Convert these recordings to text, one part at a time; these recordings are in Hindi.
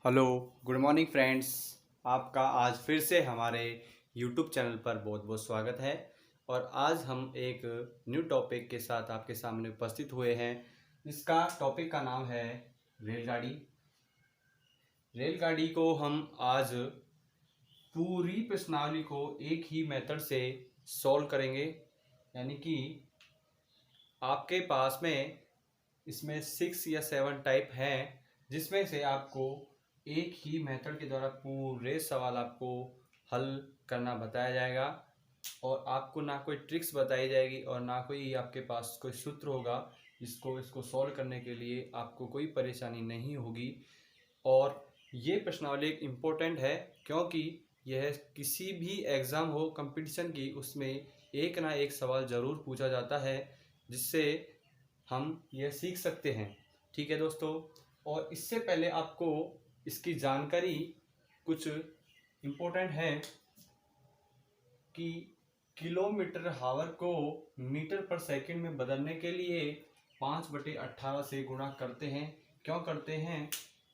Hello, good morning friends. आपका आज फिर से हमारे यूट्यूब चैनल पर बहुत बहुत स्वागत है। और आज हम एक न्यू टॉपिक के साथ आपके सामने उपस्थित हुए हैं, जिसका टॉपिक का नाम है रेलगाड़ी। रेलगाड़ी को हम आज पूरी प्रश्नावली को एक ही मेथड से सॉल्व करेंगे। यानी कि आपके पास में इसमें 6 या 7 टाइप हैं, जिसमें से आपको एक ही मेथड के द्वारा पूरे सवाल आपको हल करना बताया जाएगा। और आपको ना कोई ट्रिक्स बताई जाएगी और ना कोई आपके पास कोई सूत्र होगा इसको सॉल्व करने के लिए आपको कोई परेशानी नहीं होगी। और ये प्रश्नावली एक इम्पोर्टेंट है, क्योंकि यह किसी भी एग्ज़ाम हो कंपटीशन की, उसमें एक ना एक सवाल ज़रूर पूछा जाता है, जिससे हम यह सीख सकते हैं। ठीक है दोस्तों। और इससे पहले आपको इसकी जानकारी कुछ इम्पोर्टेंट है कि किलोमीटर हावर को मीटर पर सेकंड में बदलने के लिए 5/18 से गुणा करते हैं। क्यों करते हैं?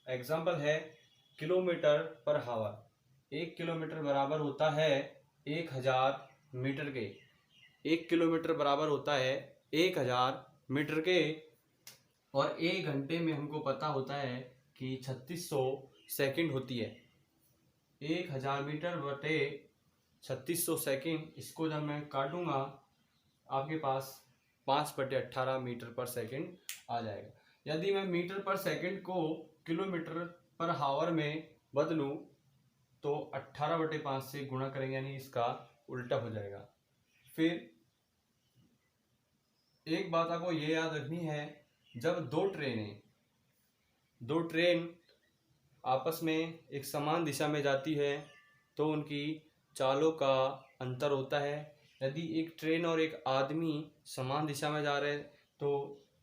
एग्जाम्पल है किलोमीटर पर हावर। 1 किलोमीटर बराबर होता है 1000 मीटर के। 1 किलोमीटर बराबर होता है 1000 मीटर के। और 1 घंटे में हमको पता होता है कि 3600 सेकंड होती है। 1000 मीटर बटे 3600 सेकंड, इसको जब मैं काटूंगा आपके पास 5/18 मीटर पर सेकंड आ जाएगा। यदि मैं मीटर पर सेकंड को किलोमीटर पर हावर में बदलूं तो 18/5 से गुणा करेंगे, यानी इसका उल्टा हो जाएगा। फिर एक बात आपको ये याद रखनी है, जब दो ट्रेन आपस में एक समान दिशा में जाती है तो उनकी चालों का अंतर होता है। यदि एक ट्रेन और एक आदमी समान दिशा में जा रहे हैं तो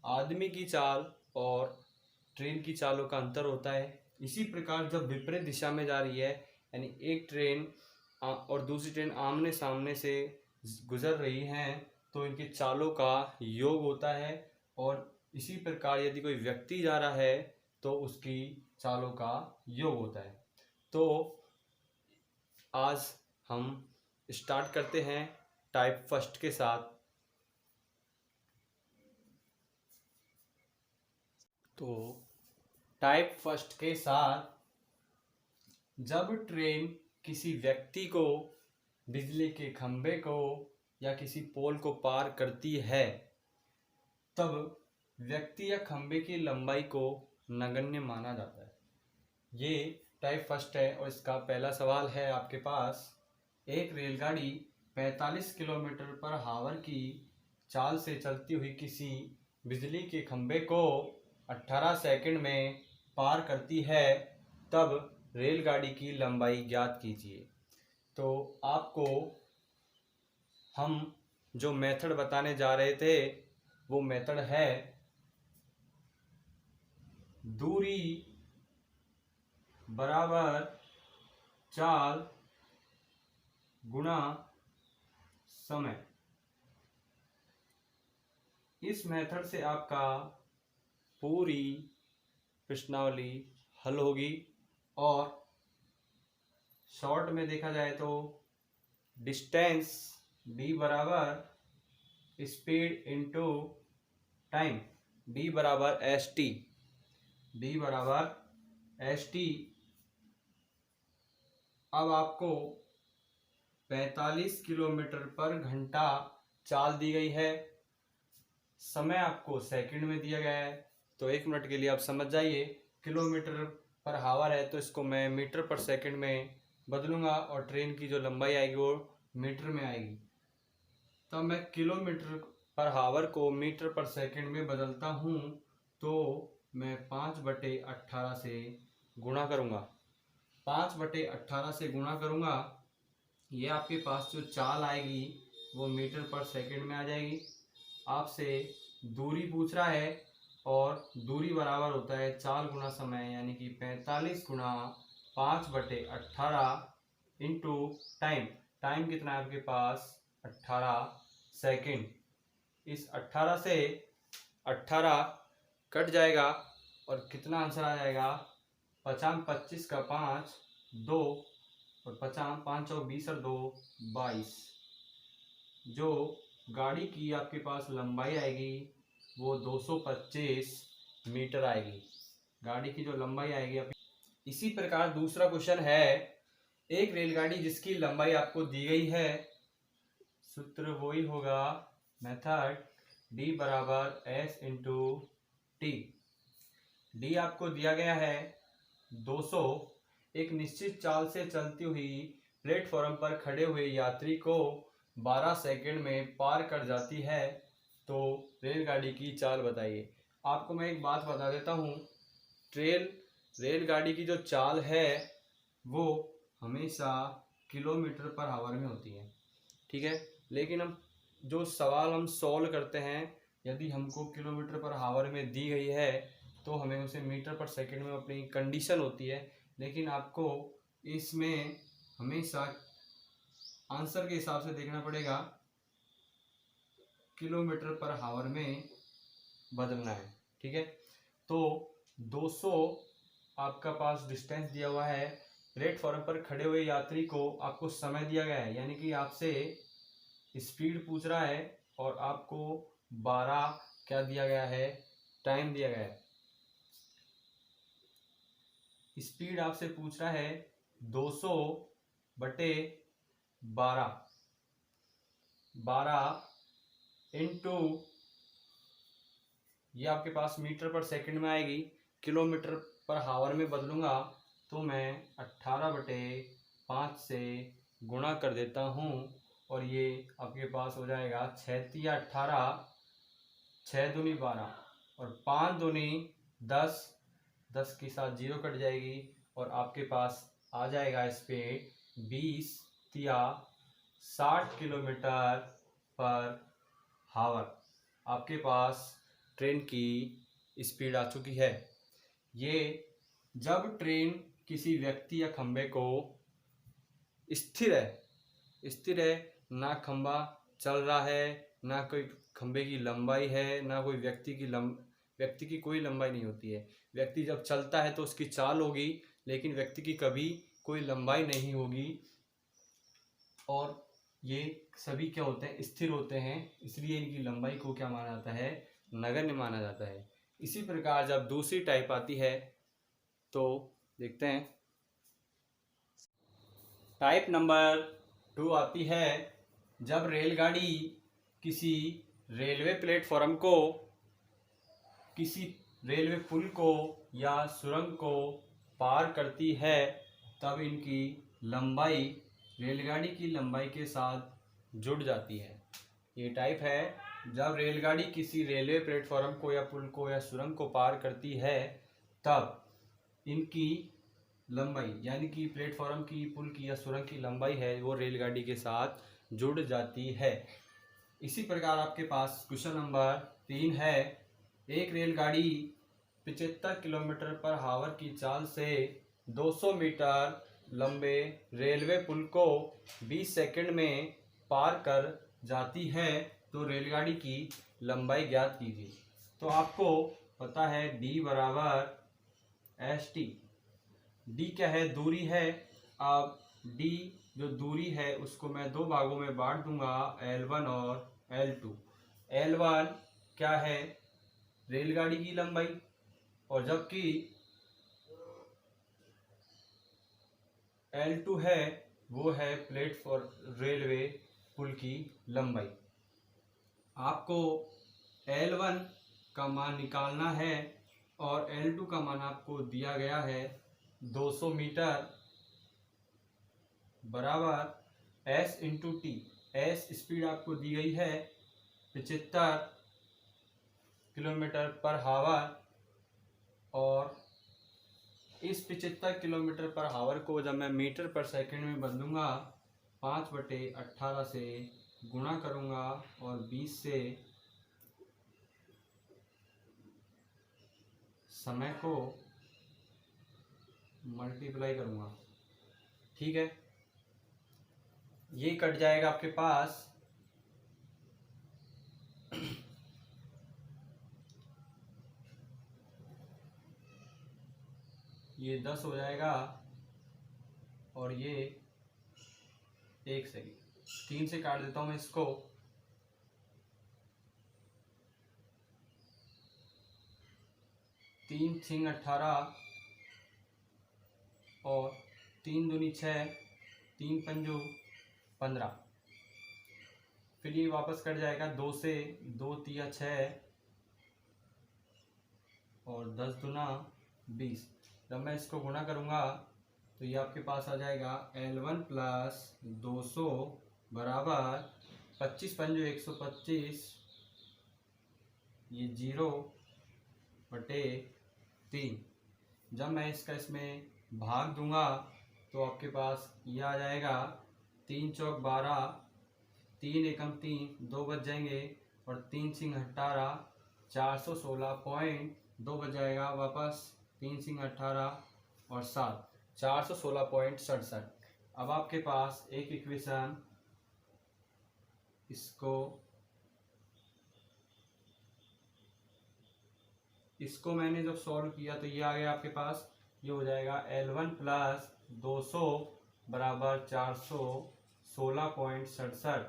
आदमी की चाल और ट्रेन की चालों का अंतर होता है। इसी प्रकार जब विपरीत दिशा में जा रही है, यानी एक ट्रेन और दूसरी ट्रेन आमने सामने से गुजर रही हैं, तो इनकी चालों का योग होता है। और इसी प्रकार यदि कोई व्यक्ति जा रहा है तो उसकी चालों का योग होता है। तो आज हम स्टार्ट करते हैं टाइप फर्स्ट के साथ। तो टाइप फर्स्ट के साथ, जब ट्रेन किसी व्यक्ति को, बिजली के खंभे को या किसी पोल को पार करती है, तब व्यक्ति या खंभे की लंबाई को नगण्य माना जाता है। ये टाइप फर्स्ट है। और इसका पहला सवाल है आपके पास, एक रेलगाड़ी 45 किलोमीटर पर हावर की चाल से चलती हुई किसी बिजली के खंभे को 18 सेकंड में पार करती है, तब रेलगाड़ी की लंबाई ज्ञात कीजिए। तो आपको हम जो मेथड बताने जा रहे थे वो मेथड है दूरी बराबर चाल गुणा समय। इस मेथड से आपका पूरी प्रश्नावली हल होगी। और शॉर्ट में देखा जाए तो डिस्टेंस d बराबर स्पीड इंटू टाइम, d बराबर एस टी। अब आपको 45 किलोमीटर पर घंटा चाल दी गई है, समय आपको सेकंड में दिया गया है। तो 1 मिनट के लिए आप समझ जाइए, किलोमीटर पर हावर है तो इसको मैं मीटर पर सेकंड में बदलूंगा और ट्रेन की जो लंबाई आएगी वो मीटर में आएगी। तो मैं किलोमीटर पर हावर को मीटर पर सेकंड में बदलता हूँ, तो मैं 5/18 से गुणा करूँगा। 5/18 से गुणा करूँगा, ये आपके पास जो चाल आएगी वो मीटर पर सेकंड में आ जाएगी। आपसे दूरी पूछ रहा है और दूरी बराबर होता है चाल गुणा समय, यानी कि 45 गुणा 5/18 इंटू टाइम। टाइम कितना है आपके पास? 18 सेकंड। इस 18 से 18 कट जाएगा और कितना आंसर आ जाएगा? 50 25 का 5 2 और 50 5 और 20 और 2 22। जो गाड़ी की आपके पास लंबाई आएगी वो 225 मीटर आएगी। गाड़ी की जो लंबाई आएगी आपकी। इसी प्रकार दूसरा क्वेश्चन है, एक रेलगाड़ी जिसकी लंबाई आपको दी गई है, सूत्र वही होगा मेथड D बराबर S इंटू टी। डी आपको दिया गया है 200। एक निश्चित चाल से चलती हुई प्लेटफॉर्म पर खड़े हुए यात्री को 12 सेकंड में पार कर जाती है, तो रेलगाड़ी की चाल बताइए। आपको मैं एक बात बता देता हूँ, रेलगाड़ी की जो चाल है वो हमेशा किलोमीटर पर आवर में होती है, ठीक है। लेकिन हम जो सवाल हम सॉल्व करते हैं, यदि हमको किलोमीटर पर आवर में दी गई है तो हमें उसे मीटर पर सेकंड में अपनी कंडीशन होती है। लेकिन आपको इसमें हमेशा आंसर के हिसाब से देखना पड़ेगा, किलोमीटर पर आवर में बदलना है, ठीक है। तो 200 आपका पास डिस्टेंस दिया हुआ है, प्लेटफॉर्म पर खड़े हुए यात्री को आपको समय दिया गया है, यानी कि आपसे स्पीड पूछ रहा है और आपको 12 क्या दिया गया है, टाइम दिया गया है। स्पीड आपसे पूछ रहा है 200 बटे 12 इंटू, ये आपके पास मीटर पर सेकंड में आएगी, किलोमीटर पर आवर में बदलूंगा तो मैं 18 बटे 5 से गुणा कर देता हूँ और ये आपके पास हो जाएगा 6 18, 6 दूनी 12 और 5 दूनी 10, 10 के साथ 0 कट जाएगी और आपके पास आ जाएगा इस पे 20 या 60 किलोमीटर पर आवर। आपके पास ट्रेन की स्पीड आ चुकी है। ये जब ट्रेन किसी व्यक्ति या खंबे को स्थिर है, ना खंबा चल रहा है, ना कोई खंबे की लंबाई है, ना कोई व्यक्ति की कोई लंबाई नहीं होती है। व्यक्ति जब चलता है तो उसकी चाल होगी, लेकिन व्यक्ति की कभी कोई लंबाई नहीं होगी। और ये सभी क्या होते हैं, स्थिर होते हैं, इसलिए इनकी लंबाई को क्या माना जाता है, नगण्य माना जाता है। इसी प्रकार जब दूसरी टाइप आती है तो देखते हैं। टाइप नंबर 2 आती है, जब रेलगाड़ी किसी रेलवे प्लेटफॉर्म को, किसी रेलवे पुल को या सुरंग को पार करती है, तब इनकी लंबाई रेलगाड़ी की लंबाई के साथ जुड़ जाती है। ये टाइप है, जब रेलगाड़ी किसी रेलवे प्लेटफॉर्म को या पुल को या सुरंग को पार करती है, तब इनकी लंबाई, यानी कि प्लेटफॉर्म की, पुल की या सुरंग की लंबाई है, वो रेलगाड़ी के साथ जुड़ जाती है। इसी प्रकार आपके पास क्वेश्चन नंबर 3 है, एक रेलगाड़ी 75 किलोमीटर पर आवर की चाल से 200 मीटर लंबे रेलवे पुल को 20 सेकंड में पार कर जाती है, तो रेलगाड़ी की लंबाई ज्ञात कीजिए। तो आपको पता है D बराबर ST। डी क्या है, दूरी है। अब डी जो दूरी है उसको मैं 2 भागों में बांट दूंगा, L1 और L2। L1 क्या है, रेलगाड़ी की लंबाई, और जबकि L2 है वो है प्लेटफॉर्म रेलवे पुल की लंबाई। आपको L1 का मान निकालना है और L2 का मान आपको दिया गया है 200 मीटर बराबर S into T. S speed आपको दी गई है 75 किलोमीटर पर आवर, और इस 75 किलोमीटर पर आवर को जब मैं मीटर पर सेकंड में बदलूंगा, 5/18 से गुणा करूंगा और 20 से समय को मल्टीप्लाई करूंगा, ठीक है। ये कट जाएगा आपके पास, ये 10 हो जाएगा और ये 1 सेकेंड। 3 से काट देता हूँ मैं इसको। 3 6 18 और 3 दूनी 6, 3 पंजू 15। फिर ये वापस कट जाएगा 2 से, 2 तिया 6 और 10 दूना 20। जब मैं इसको गुणा करूँगा तो ये आपके पास आ जाएगा L1 प्लस 200 बराबर 25 पंजो 125, ये 0/3। जब मैं इसका इसमें भाग दूंगा तो आपके पास ये आ जाएगा 3 चौक 12, 3 एकम 3, 2 बच जाएंगे और 3 सिंह 18, 416.2 बच जाएगा वापस। 3 सिंह 18 और 7, 416.67। अब आपके पास एक इक्वेशन, इसको मैंने जब सॉल्व किया तो ये आ गया आपके पास। ये हो जाएगा L1 प्लस 200 बराबर 416.67।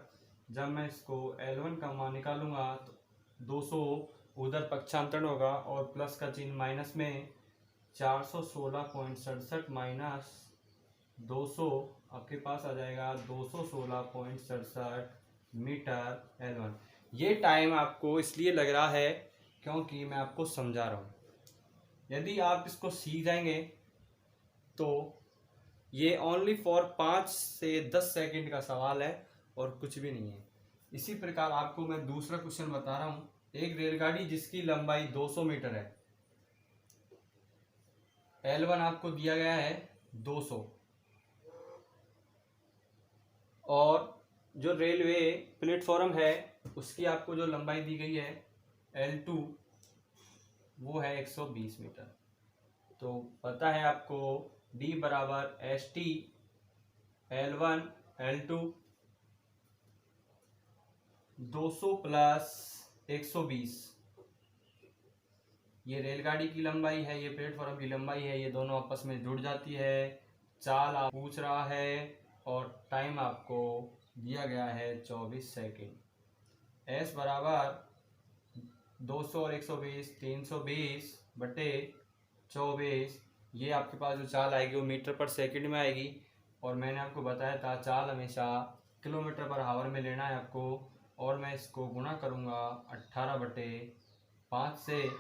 जब मैं इसको L1 का मान निकालूंगा तो 200 उधर पक्षांतरण होगा और प्लस का चिन्ह माइनस में, 416.67 माइनस 200 आपके पास आ जाएगा 216.67 मीटर L1। ये टाइम आपको इसलिए लग रहा है क्योंकि मैं आपको समझा रहा हूँ। यदि आप इसको सीख जाएंगे तो ये ओनली फॉर 5 से 10 सेकंड का सवाल है और कुछ भी नहीं है। इसी प्रकार आपको मैं दूसरा क्वेश्चन बता रहा हूँ। एक रेलगाड़ी जिसकी लंबाई 200 मीटर है, L1 आपको दिया गया है 200 और जो रेलवे प्लेटफॉर्म है उसकी आपको जो लंबाई दी गई है L2 वो है 120 मीटर। तो पता है आपको D बराबर ST L1 L2 200 प्लस 120। ये रेलगाड़ी की लंबाई है, ये प्लेटफॉर्म की लंबाई है, ये दोनों आपस में जुड़ जाती है। चाल आप पूछ रहा है और टाइम आपको दिया गया है 24 सेकेंड। S बराबर 200 और 120 320/24। ये आपके पास जो चाल आएगी वो मीटर पर सेकंड में आएगी और मैंने आपको बताया था चाल हमेशा किलोमीटर पर आवर में लेना है आपको। और मैं इसको गुणा करूँगा 18/5 से।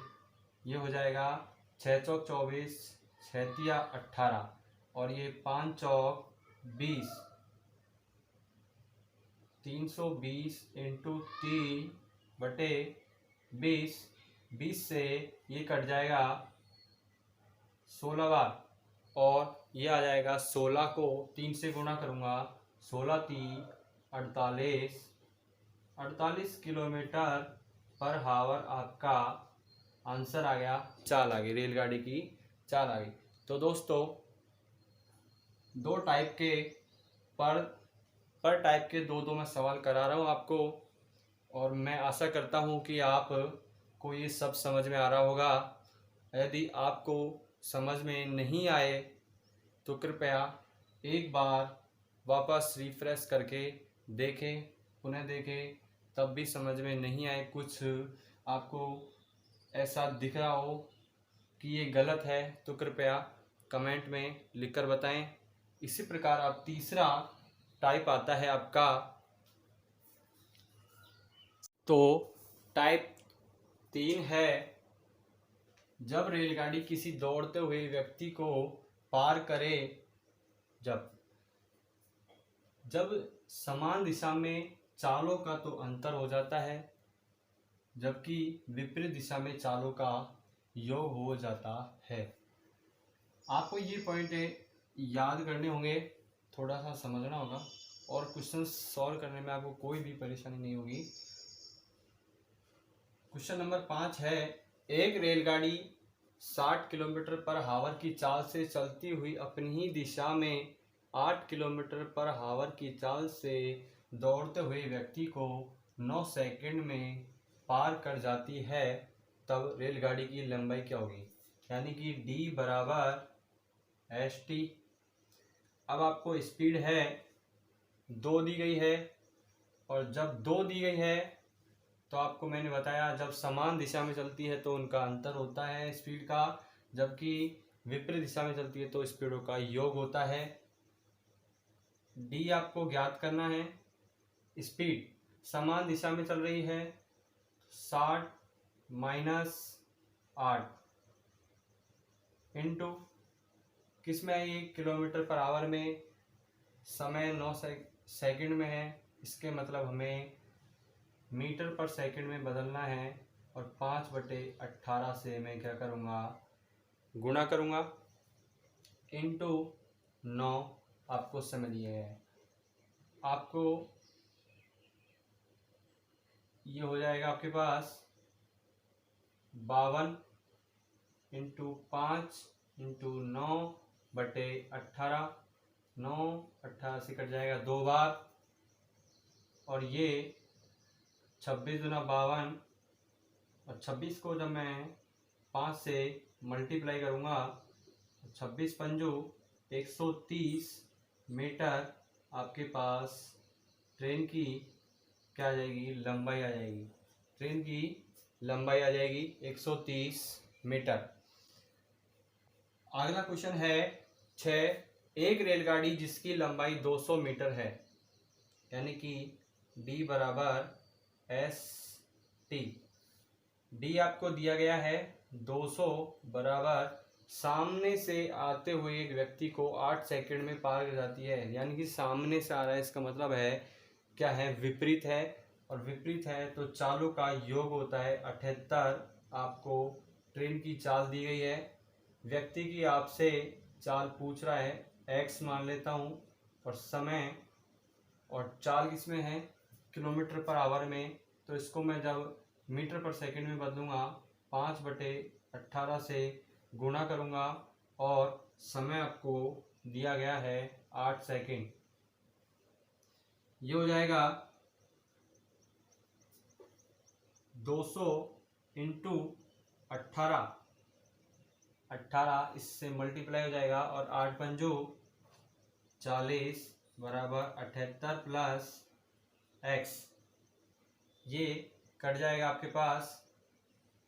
ये हो जाएगा 6 चौक 24, 6 तिया 18 और ये 5 चौक 20, 320 इंटू 3/20। 20 से ये कट जाएगा 16 बार और ये आ जाएगा 16 को 3 से गुणा करूँगा, 16 3 48 किलोमीटर पर हावर आपका आंसर आ गया। चाल आ गई, रेलगाड़ी की चाल आ गई। तो दोस्तों दो टाइप के पर टाइप के दो मैं सवाल करा रहा हूँ आपको और मैं आशा करता हूँ कि आप को ये सब समझ में आ रहा होगा। यदि आपको समझ में नहीं आए तो कृपया एक बार वापस रिफ्रेश करके देखें, पुनः देखें। तब भी समझ में नहीं आए, कुछ आपको ऐसा दिख रहा हो कि ये गलत है तो कृपया कमेंट में लिखकर बताएं। इसी प्रकार अब तीसरा टाइप आता है आपका। तो टाइप 3 है, जब रेलगाड़ी किसी दौड़ते हुए व्यक्ति को पार करे, जब समान दिशा में चालों का तो अंतर हो जाता है जबकि विपरीत दिशा में चालों का योग हो जाता है। आपको ये पॉइंट याद करने होंगे, थोड़ा सा समझना होगा और क्वेश्चन सॉल्व करने में आपको कोई भी परेशानी नहीं होगी। क्वेश्चन नंबर 5 है, एक रेलगाड़ी 60 किलोमीटर पर हावर की चाल से चलती हुई अपनी ही दिशा में 8 किलोमीटर पर हावर की चाल से दौड़ते हुए व्यक्ति को 9 सेकंड में पार कर जाती है, तब रेलगाड़ी की लंबाई क्या होगी। यानी कि D बराबर st। अब आपको स्पीड है 2 दी गई है, और जब 2 दी गई है तो आपको मैंने बताया जब समान दिशा में चलती है तो उनका अंतर होता है स्पीड का, जबकि विपरीत दिशा में चलती है तो स्पीडों का योग होता है। डी आपको ज्ञात करना है। स्पीड समान दिशा में चल रही है, 60 माइनस 8 इंटू किस में है, ये किलोमीटर पर आवर में, समय 9 सेकंड में है, इसके मतलब हमें मीटर पर सेकंड में बदलना है, और 5/18 से मैं क्या करूँगा, गुणा करूँगा, इंटू 9 आपको समय दिया है। आपको ये हो जाएगा आपके पास 52 इंटू 5 इंटू 9/18, 9/18 से कट जाएगा 2 बार, और ये 26 दूना 52, और 26 को जब मैं 5 से मल्टीप्लाई करूँगा, 26 पंजू 130 मीटर आपके पास ट्रेन की क्या आ जाएगी, लंबाई आ जाएगी। ट्रेन की लंबाई आ जाएगी 130 मीटर। अगला क्वेश्चन है 6, एक रेलगाड़ी जिसकी लंबाई 200 मीटर है, यानी कि D बराबर ST। डी आपको दिया गया है 200 बराबर सामने से आते हुए एक व्यक्ति को 8 सेकंड में पार कर जाती है, यानी कि सामने से आ रहा है, इसका मतलब है क्या है, विपरीत है, और विपरीत है तो चालों का योग होता है 78। आपको ट्रेन की चाल दी गई है, व्यक्ति की आपसे चाल पूछ रहा है, x मान लेता हूँ, और समय और चाल किसमें है, किलोमीटर पर आवर में, तो इसको मैं जब मीटर पर सेकंड में बदलूंगा 5/18 से गुणा करूंगा, और समय आपको दिया गया है 8 सेकंड। ये हो जाएगा 200 इंटू 18 इससे मल्टीप्लाई हो जाएगा, और 8 पंजो 40 बराबर 78 प्लस x, ये कट जाएगा आपके पास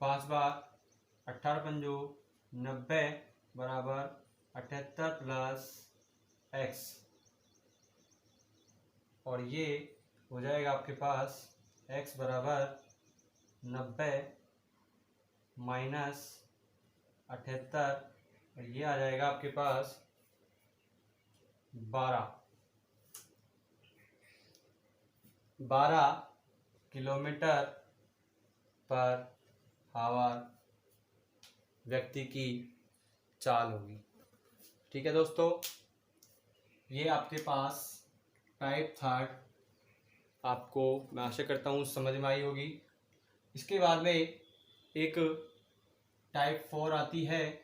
5 बार, 18 पंजो 90 बराबर 78 प्लस x, और ये हो जाएगा आपके पास x बराबर 90 माइनस 78, और ये आ जाएगा आपके पास 12 किलोमीटर पर आवर व्यक्ति की चाल होगी। ठीक है दोस्तों, ये आपके पास टाइप 3 आपको मैं आशा करता हूँ समझ में आई होगी। इसके बाद में एक टाइप 4 आती है,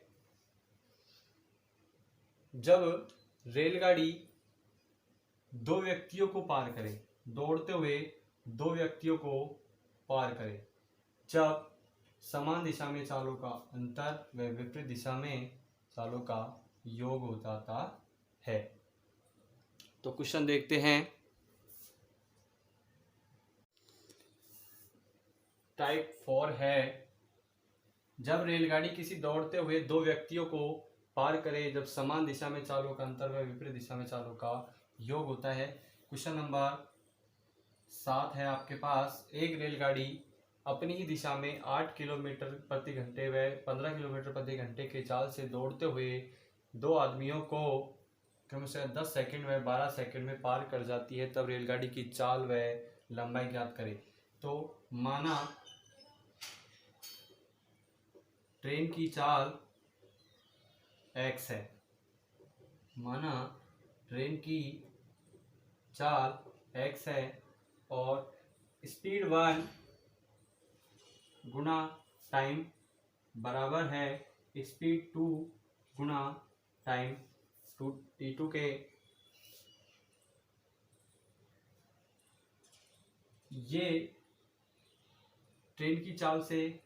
जब रेलगाड़ी 2 व्यक्तियों को पार करे, दौड़ते हुए 2 व्यक्तियों को पार करे, जब समान दिशा में चालों का अंतर व विपरीत दिशा में चालों का योग हो जाता है। तो क्वेश्चन देखते हैं। टाइप 4 है, जब रेलगाड़ी किसी दौड़ते हुए 2 व्यक्तियों को पार करे, जब समान दिशा में चालों का अंतर व विपरीत दिशा में चालों का योग होता है। क्वेश्चन नंबर 7 है आपके पास, एक रेलगाड़ी अपनी ही दिशा में 8 किलोमीटर प्रति घंटे व 15 किलोमीटर प्रति घंटे के चाल से दौड़ते हुए 2 आदमियों को क्रमशः 10 सेकंड व 12 सेकंड में पार कर जाती है, तब रेलगाड़ी की चाल व लंबाई ज्ञात करें। तो माना ट्रेन की चाल x है, माना ट्रेन की चाल x है, और स्पीड 1 गुना टाइम बराबर है स्पीड 2 गुना टाइम t2 के। ये ट्रेन की चाल से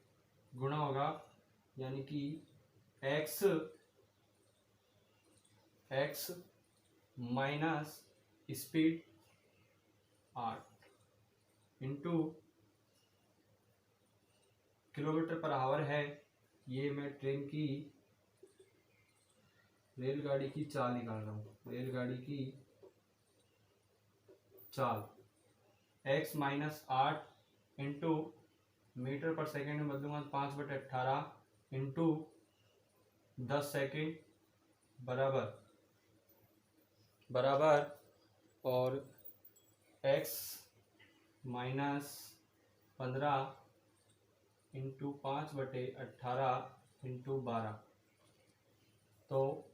गुणा होगा, यानी कि x x minus speed 8 into kilometre per hour है। ये मैं रेलगाड़ी की चाल निकाल रहा हूँ, रेलगाड़ी की चाल। x माइनस 8 इंटू मीटर पर सेकेंड में बदलूंगा 5/18 इंटू 10 सेकेंड बराबर और x माइनस 15 इंटू 5/18 इंटू 12। तो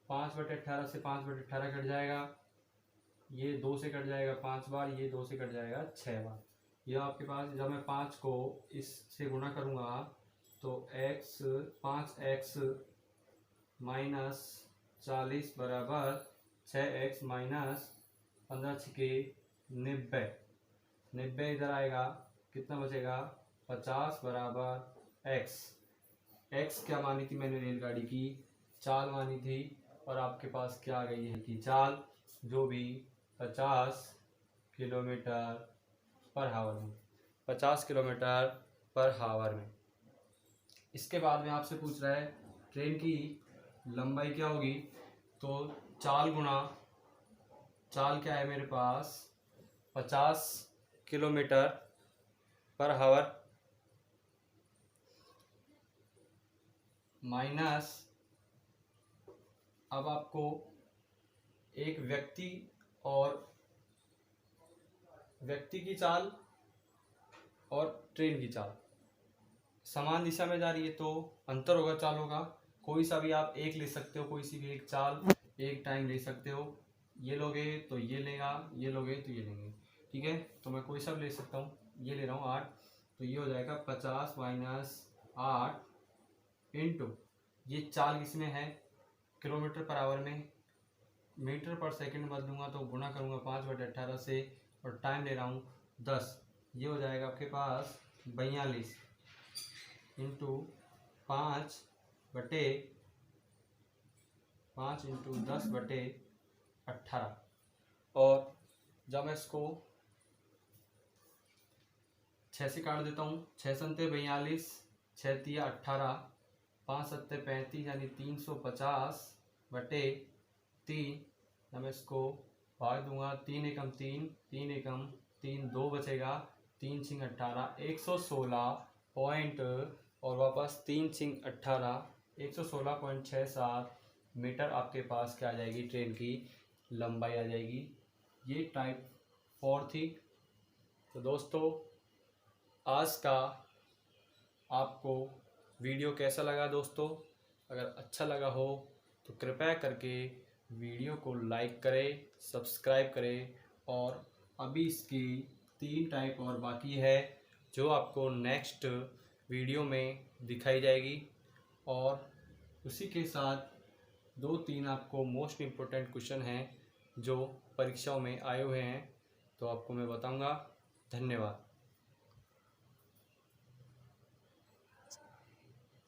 5/18 से 5/18 कट जाएगा, ये 2 से कट जाएगा 5 बार, ये 2 से कट जाएगा 6 बार। यह आपके पास जब मैं 5 को इससे गुणा करूँगा तो 5x माइनस 40 बराबर 6x माइनस 15 छके 90 इधर आएगा, कितना बचेगा 50 बराबर x क्या मानी थी मैंने, रेलगाड़ी की चाल मानी थी, और आपके पास क्या आ गई है कि चाल जो भी 50 किलोमीटर पर हावर में, 50 किलोमीटर पर हावर में। इसके बाद में आपसे पूछ रहा है ट्रेन की लंबाई क्या होगी, तो चाल गुणा चाल क्या है मेरे पास 50 किलोमीटर पर हावर माइनस, अब आपको एक व्यक्ति की चाल और ट्रेन की चाल समान दिशा में जा रही है तो अंतर होगा चालों का। कोई सा भी आप एक ले सकते हो, कोई सी भी एक चाल एक टाइम ले सकते हो। ये लोगे तो ये लेगा, ये लोगे तो ये लेंगे, ठीक है। तो मैं कोई सा भी ले सकता हूँ, ये ले रहा हूँ 8, तो ये हो जाएगा 50 माइनस 8 इंटू ये चाल किसमें है किलोमीटर पर आवर में, मीटर पर सेकंड बदलूंगा तो गुणा करूँगा 5/18 से, और टाइम ले रहा हूँ 10। ये हो जाएगा आपके पास 42 इंटू 5 इंटू 10/18। और जब मैं इसको 6 से काट देता हूँ, 6 संते 42, 6 तिया 18, 5 सत्ते 35 यानी 350/3। जब मैं इसको भाग दूंगा 3 एकम 3, 3 एकम 3, 2 बचेगा, 3 छिंग 18, 116 पॉइंट, और वापस 3 छिंग 18, 116.67 मीटर आपके पास क्या आ जाएगी, ट्रेन की लंबाई आ जाएगी। ये टाइप 4 थी। तो दोस्तों आज का आपको वीडियो कैसा लगा दोस्तों, अगर अच्छा लगा हो तो कृपया करके वीडियो को लाइक करें, सब्सक्राइब करें, और अभी इसकी 3 टाइप और बाकी है जो आपको नेक्स्ट वीडियो में दिखाई जाएगी। और उसी के साथ 2-3 आपको मोस्ट इम्पोर्टेंट क्वेश्चन हैं जो परीक्षाओं में आए हुए हैं, तो आपको मैं बताऊंगा। धन्यवाद।